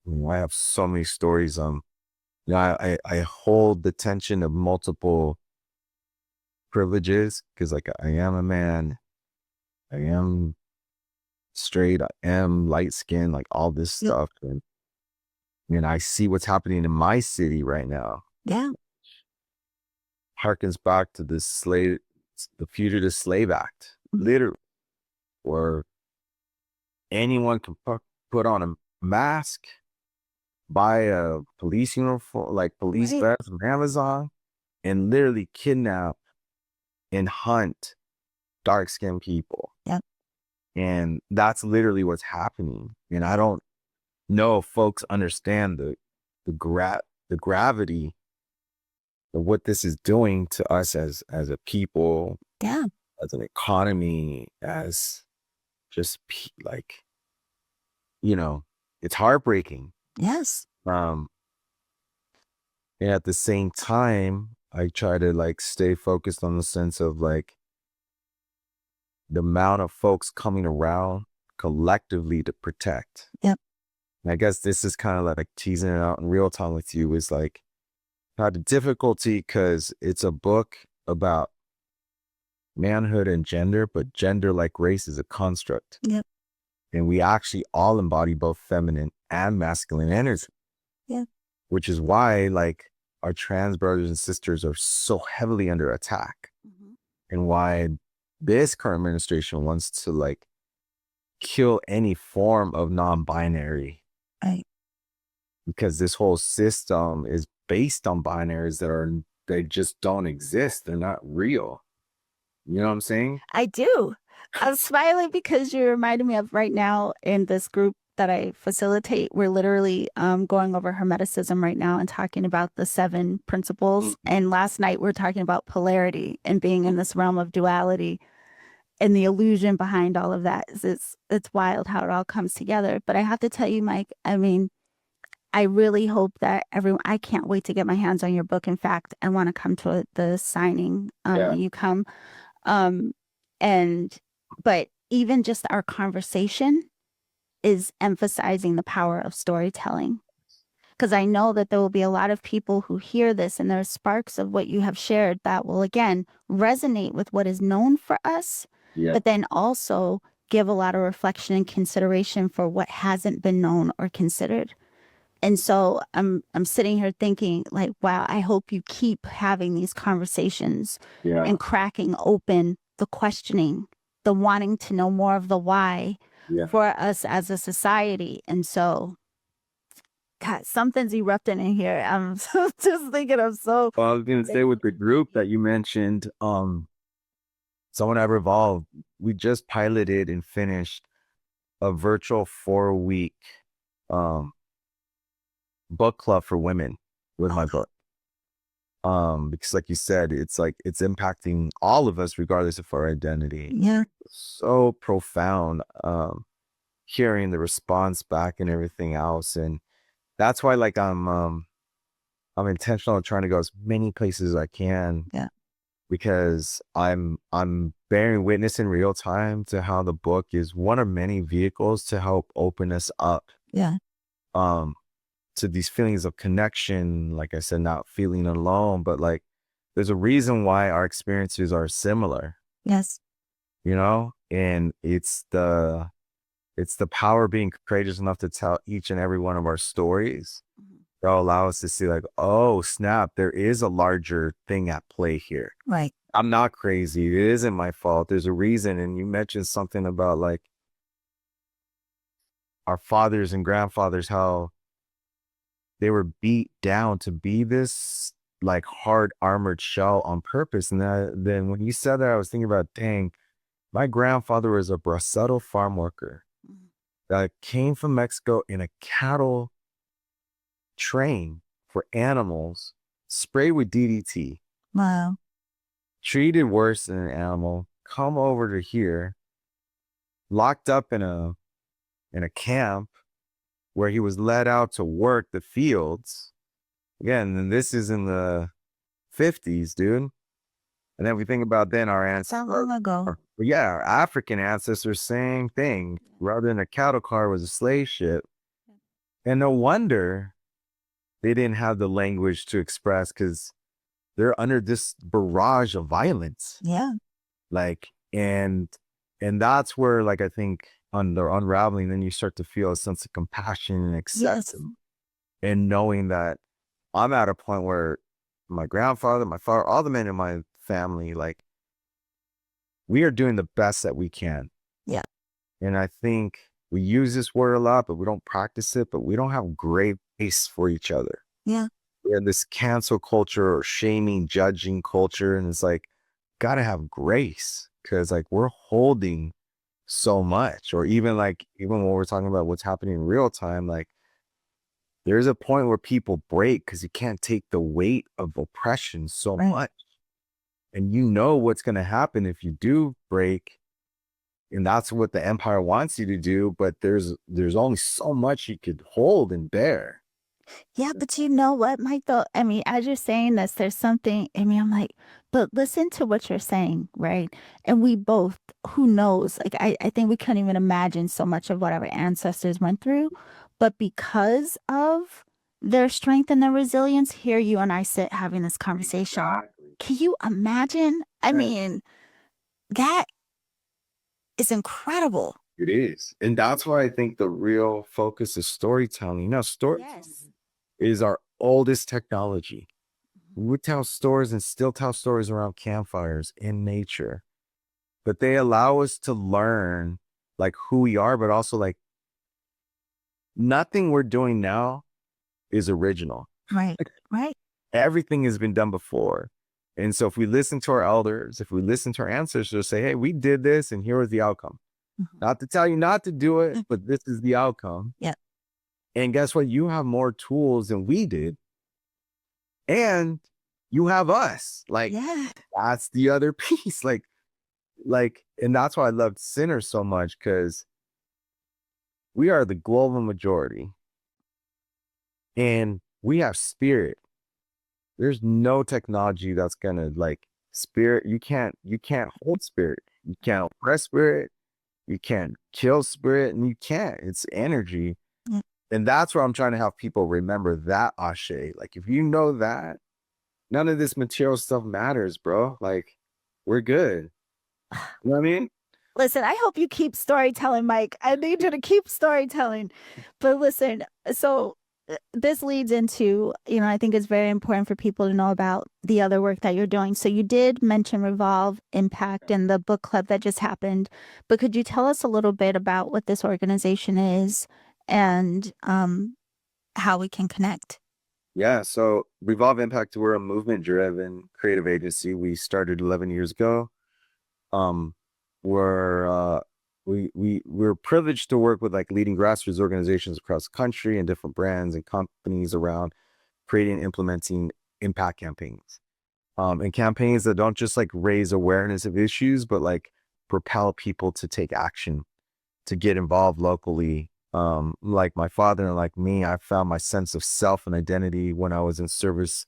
I have so many stories. I hold the tension of multiple privileges because like I am a man, I am straight, I am light skinned, like all this Yep. stuff. And I see what's happening in my city right now. Yeah. Harkens back to the Fugitive Slave Act, Mhm. literally, where anyone can put on a mask, buy a police uniform, like police Right. vest from Amazon, and literally kidnap and hunt dark skinned people. Yep. And that's literally what's happening. And I don't know if folks understand the gravity of what this is doing to us as a people, Yeah. as an economy, as just like, you know, it's heartbreaking. Yes. Um, and at the same time, I try to like stay focused on the sense of like the amount of folks coming around collectively to protect. Yep. And I guess this is kind of like teasing it out in real time with you is like had the difficulty because it's a book about manhood and gender, but gender like race is a construct. Yep. And we actually all embody both feminine and masculine energy, Yep. which is why like our trans brothers and sisters are so heavily under attack Mhm. and why this current administration wants to like kill any form of non-binary Right. because this whole system is based on binaries they just don't exist. They're not real. You know what I'm saying? I do. I'm smiling because you reminded me of right now in this group that I facilitate. We're literally going over Hermeticism right now and talking about the 7 principles. And last night we are talking about polarity and being in this realm of duality and the illusion behind all of that. It's wild how it all comes together. But I have to tell you, Mike, I mean, I really hope that everyone, I can't wait to get my hands on your book. In fact, I want to come to the signing when you come. Um, and, but even just our conversation is emphasizing the power of storytelling. Because I know that there will be a lot of people who hear this and there are sparks of what you have shared that will, again, resonate with what is known for us, but then also give a lot of reflection and consideration for what hasn't been known or considered. And so I'm sitting here thinking like, wow, I hope you keep having these conversations and cracking open the questioning, the wanting to know more of the why for us as a society. And so, God, something's erupting in here. I'm just thinking of so. Well, I was gonna say with the group that you mentioned, someone at Revolve, we just piloted and finished a virtual 4-week book club for women with my book. Because like you said, it's like it's impacting all of us regardless of our identity. Yeah. So profound, hearing the response back and everything else. And that's why like I'm intentional in trying to go as many places as I can. Yeah. Because I'm bearing witness in real time to how the book is one of many vehicles to help open us up. Yeah. To these feelings of connection, like I said, not feeling alone, but like there's a reason why our experiences are similar. Yes. You know, and it's the power of being courageous enough to tell each and every one of our stories that'll allow us to see like, oh snap, there is a larger thing at play here. Right. I'm not crazy. It isn't my fault. There's a reason. And you mentioned something about like our fathers and grandfathers, how they were beat down to be this like hard armored shell on purpose. And then when you said that, I was thinking about, dang, my grandfather was a bracero farm worker that came from Mexico in a cattle train for animals, sprayed with DDT. Wow. Treated worse than an animal, come over to here, locked up in a camp where he was let out to work the fields. Again, and this is in the 50s, dude. And then we think about then our ancestors. So long ago. Yeah, our African ancestors, same thing. Rather than a cattle car was a slave ship. And no wonder they didn't have the language to express because they're under this barrage of violence. Yeah. Like, and that's where, like, I think on the unraveling, then you start to feel a sense of compassion and acceptance. Yes. And knowing that I'm at a point where my grandfather, my father, all the men in my family, like, we are doing the best that we can. Yeah. And I think we use this word a lot, but we don't practice it, but we don't have great grace for each other. Yeah. We have this cancel culture or shaming, judging culture. And it's like, gotta have grace because like we're holding so much. Or even when we're talking about what's happening in real time, like there's a point where people break because you can't take the weight of oppression so much. And you know what's going to happen if you do break. And that's what the empire wants you to do. But there's only so much you could hold and bear. Yeah, but you know what, Mike, though? I mean, as you're saying this, there's something, I mean, I'm like, but listen to what you're saying, right? And we both, who knows? Like, I think we couldn't even imagine so much of what our ancestors went through. But because of their strength and their resilience, here you and I sit having this conversation. Can you imagine? I mean, that is incredible. It is. And that's why I think the real focus is storytelling. You know, storytelling is our oldest technology. We tell stories and still tell stories around campfires in nature, but they allow us to learn like who we are, but also like nothing we're doing now is original. Right. Right. Everything has been done before. And so if we listen to our elders, if we listen to our ancestors, say, hey, we did this and here was the outcome. Not to tell you not to do it, but this is the outcome. Yeah. And guess what? You have more tools than we did. And you have us. Like, that's the other piece. Like, and that's why I loved Sinners so much, because we are the global majority. And we have spirit. There's no technology that's gonna like spirit. You can't hold spirit. You can't oppress spirit. You can't kill spirit, and you can't. It's energy. Mm. And that's where I'm trying to have people remember that Ashe. Like if you know that, none of this material stuff matters, bro. Like we're good. You know what I mean? Listen, I hope you keep storytelling, Mike. I need you to keep storytelling. But listen, so this leads into, I think it's very important for people to know about the other work that you're doing. So you did mention Revolve Impact and the book club that just happened, but could you tell us a little bit about what this organization is and how we can connect? Yeah. So Revolve Impact, we're a movement driven creative agency. We started 11 years ago. Um, we're we're privileged to work with like leading grassroots organizations across the country and different brands and companies around creating and implementing impact campaigns. And campaigns that don't just like raise awareness of issues, but like propel people to take action, to get involved locally. Like my father and like me, I found my sense of self and identity when I was in service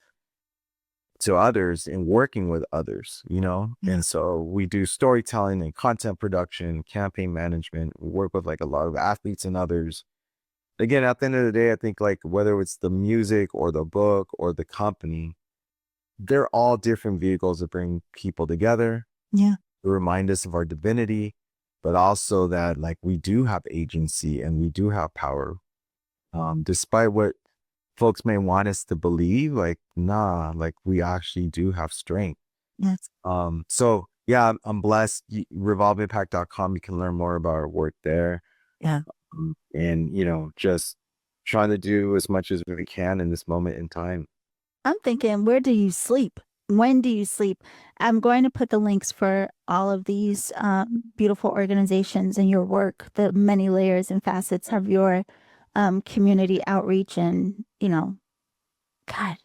to others and working with others, you know? Yeah. And so we do storytelling and content production, campaign management. We work with like a lot of athletes and others. Again, at the end of the day, I think like whether it's the music or the book or the company, they're all different vehicles that bring people together, Yeah. to remind us of our divinity, but also that like we do have agency and we do have power. Despite what folks may want us to believe, like, nah, like we actually do have strength. Yes. So yeah, I'm blessed. Revolveimpact.com, you can learn more about our work there. Yeah. And just trying to do as much as we can in this moment in time. I'm thinking, where do you sleep? When do you sleep? I'm going to put the links for all of these beautiful organizations and your work, the many layers and facets of your community outreach. And, God,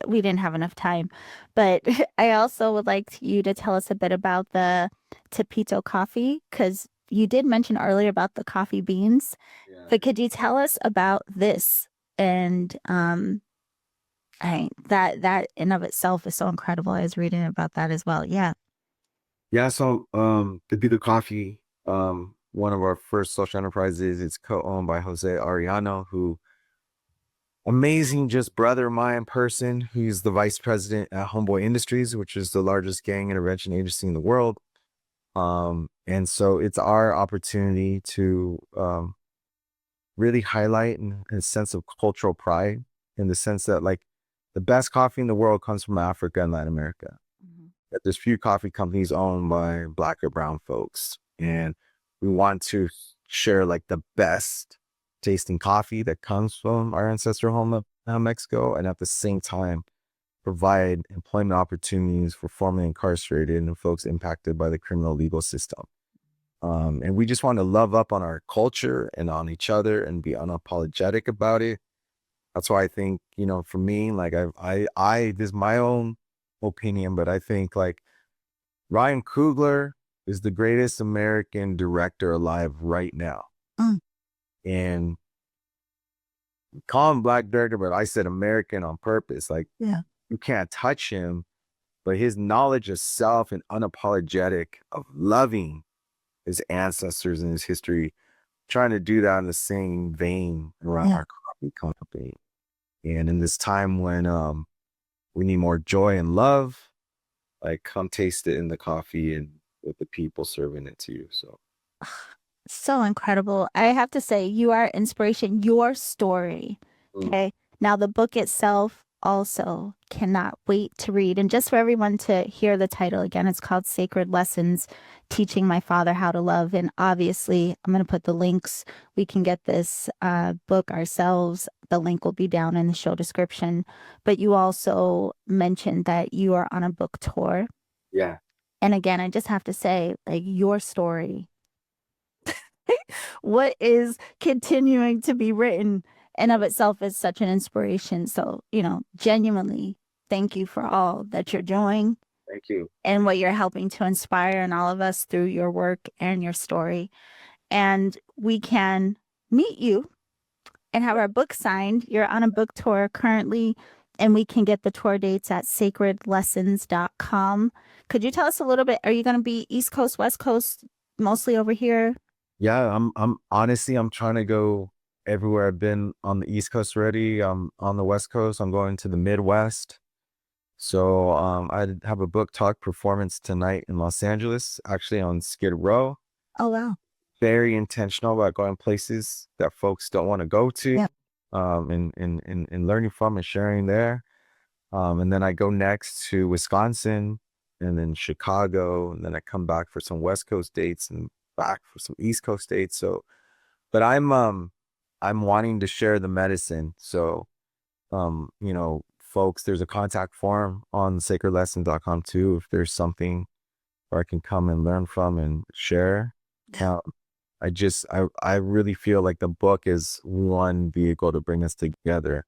we didn't have enough time. But I also would like you to tell us a bit about the Tapito coffee, because you did mention earlier about the coffee beans. Yeah. But could you tell us about this? And, that in of itself is so incredible. I was reading about that as well. Yeah. Yeah, so the Be the Coffee, one of our first social enterprises, it's co-owned by Jose Ariano, who amazing just brother of mine person, who's the vice president at Homeboy Industries, which is the largest gang intervention agency in the world. And so it's our opportunity to really highlight a sense of cultural pride, in the sense that like the best coffee in the world comes from Africa and Latin America. Mhm. That there's few coffee companies owned by Black or brown folks. And we want to share like the best tasting coffee that comes from our ancestral home of Mexico. And at the same time, provide employment opportunities for formerly incarcerated and folks impacted by the criminal legal system. And we just want to love up on our culture and on each other and be unapologetic about it. That's why I think, for me, like this is my own opinion, but I think like Ryan Coogler is the greatest American director alive right now. Mm. And call him Black director, but I said American on purpose. Like, Yeah. you can't touch him, but his knowledge of self and unapologetic of loving his ancestors and his history, trying to do that in the same vein around Yeah. our coffee company. And in this time when we need more joy and love, like come taste it in the coffee and with the people serving it to you. So So incredible. I have to say, you are inspiration, your story. Okay. Now, the book itself also cannot wait to read. And just for everyone to hear the title again, it's called Sacred Lessons Teaching My Father How to Love. And obviously, I'm going to put the links. We can get this book ourselves. The link will be down in the show description. But you also mentioned that you are on a book tour. yeah. And again, I just have to say, like, your story, what is continuing to be written and of itself is such an inspiration. So, genuinely, thank you for all that you're doing Thank you. and what you're helping to inspire in all of us through your work and your story. And we can meet you and have our book signed. You're on a book tour currently, and we can get the tour dates at sacredlessons.com. Could you tell us a little bit? Are you going to be East Coast, West Coast, mostly over here? Yeah, I'm honestly, I'm trying to go everywhere. I've been on the East Coast already. On the West Coast. I'm going to the Midwest. So I have a book talk performance tonight in Los Angeles, actually on Skid Row. Oh, wow. Very intentional about going places that folks don't want to go to, Yeah. and learning from and sharing there. And then I go next to Wisconsin and then Chicago, and then I come back for some West Coast dates and back for some East Coast dates. So, but I'm wanting to share the medicine. So, folks, there's a contact form on sacredlesson.com too. If there's something where I can come and learn from and share. Um, I really feel like the book is one vehicle to bring us together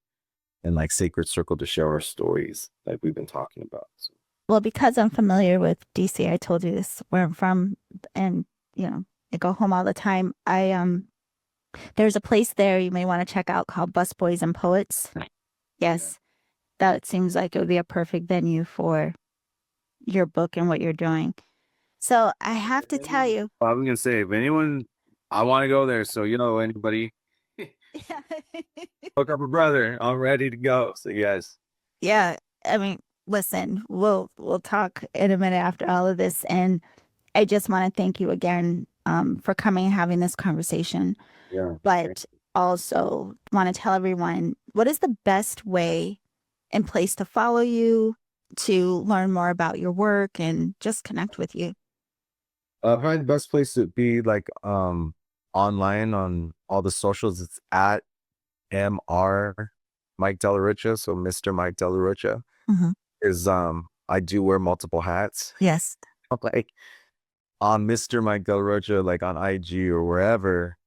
and like sacred circle to share our stories like we've been talking about. So. Well, because I'm familiar with DC, I told you this where I'm from, and I go home all the time. There's a place there you may want to check out called Busboys and Poets. Yes, that seems like it would be a perfect venue for your book and what you're doing. So I have to tell you. Well, I'm gonna say, if anyone, I want to go there. So anybody, hook up a brother. I'm ready to go. So yes. Yeah, I mean, listen, we'll talk in a minute after all of this, and I just want to thank you again for coming and having this conversation. Yeah. But also want to tell everyone, what is the best way and place to follow you, to learn more about your work and just connect with you? Probably the best place to be like online on all the socials. It's at Mr. Mike Della Rocha. So Mr. Mike Della Rocha is I do wear multiple hats. Yes. Like on Mr. Mike Della Rocha, like on IG or wherever,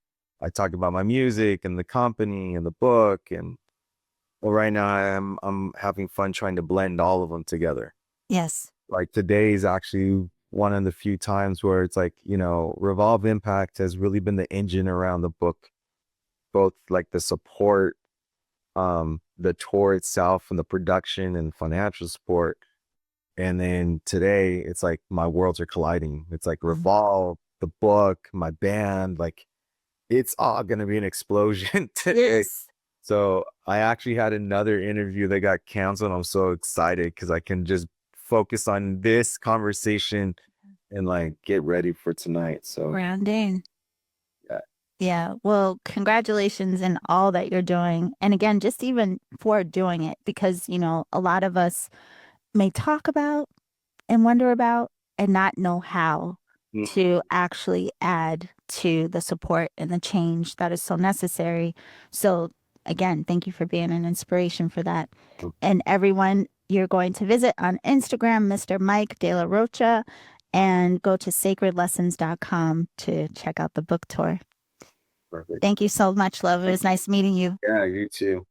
I talk about my music and the company and the book. And well, right now I'm having fun trying to blend all of them together. Yes. Like today is actually one of the few times where it's like, Revolve Impact has really been the engine around the book, both like the support, the tour itself and the production and financial support. And then today it's like my worlds are colliding. It's like Revolve, the book, my band, like it's all going to be an explosion today. Yes. So I actually had another interview that got canceled. I'm so excited because I can just focus on this conversation and like get ready for tonight. So Grounding. yeah. Yeah. Well, congratulations in all that you're doing. And again, just even for doing it, because, a lot of us may talk about and wonder about and not know how to actually add to the support and the change that is so necessary. So again, thank you for being an inspiration for that. And everyone, you're going to visit on Instagram, Mr. Mike De La Rocha, and go to sacredlessons.com to check out the book tour. Perfect. Thank you so much, love. It was nice meeting you. Yeah, you too.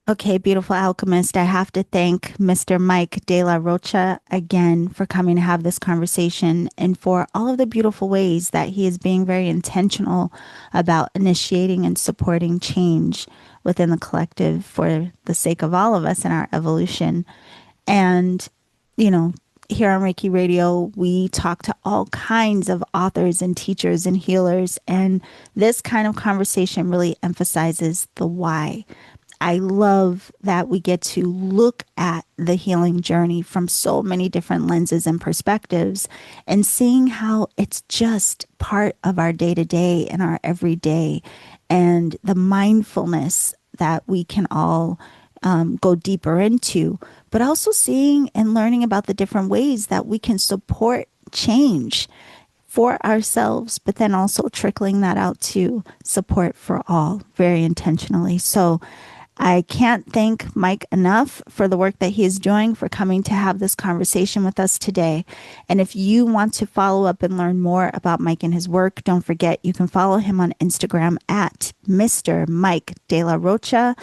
Okay, beautiful alchemist. I have to thank Mr. Mike De La Rocha again for coming to have this conversation and for all of the beautiful ways that he is being very intentional about initiating and supporting change within the collective for the sake of all of us in our evolution. And, here on Reiki Radio, we talk to all kinds of authors and teachers and healers. And this kind of conversation really emphasizes the why. I love that we get to look at the healing journey from so many different lenses and perspectives, and seeing how it's just part of our day to day and our everyday, and the mindfulness that we can all go deeper into, but also seeing and learning about the different ways that we can support change for ourselves, but then also trickling that out to support for all very intentionally. So I can't thank Mike enough for the work that he is doing, for coming to have this conversation with us today. And if you want to follow up and learn more about Mike and his work, don't forget you can follow him on Instagram at Mr. Mike De La Rocha.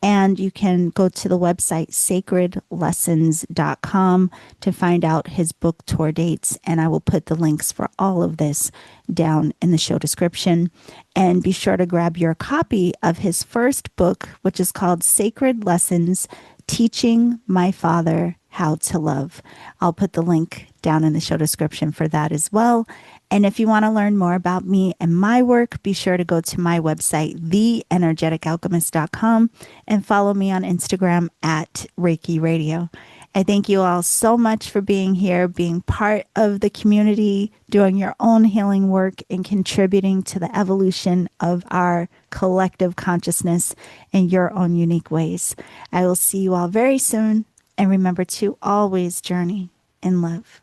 And you can go to the website sacredlessons.com to find out his book tour dates. And I will put the links for all of this down in the show description. And be sure to grab your copy of his first book, which is called Sacred Lessons, Teaching My Father How to Love. I'll put the link down in the show description for that as well. And if you want to learn more about me and my work, be sure to go to my website, theenergeticalchemist.com, and follow me on Instagram at Reiki Radio. I thank you all so much for being here, being part of the community, doing your own healing work, and contributing to the evolution of our collective consciousness in your own unique ways. I will see you all very soon. And remember to always journey in love.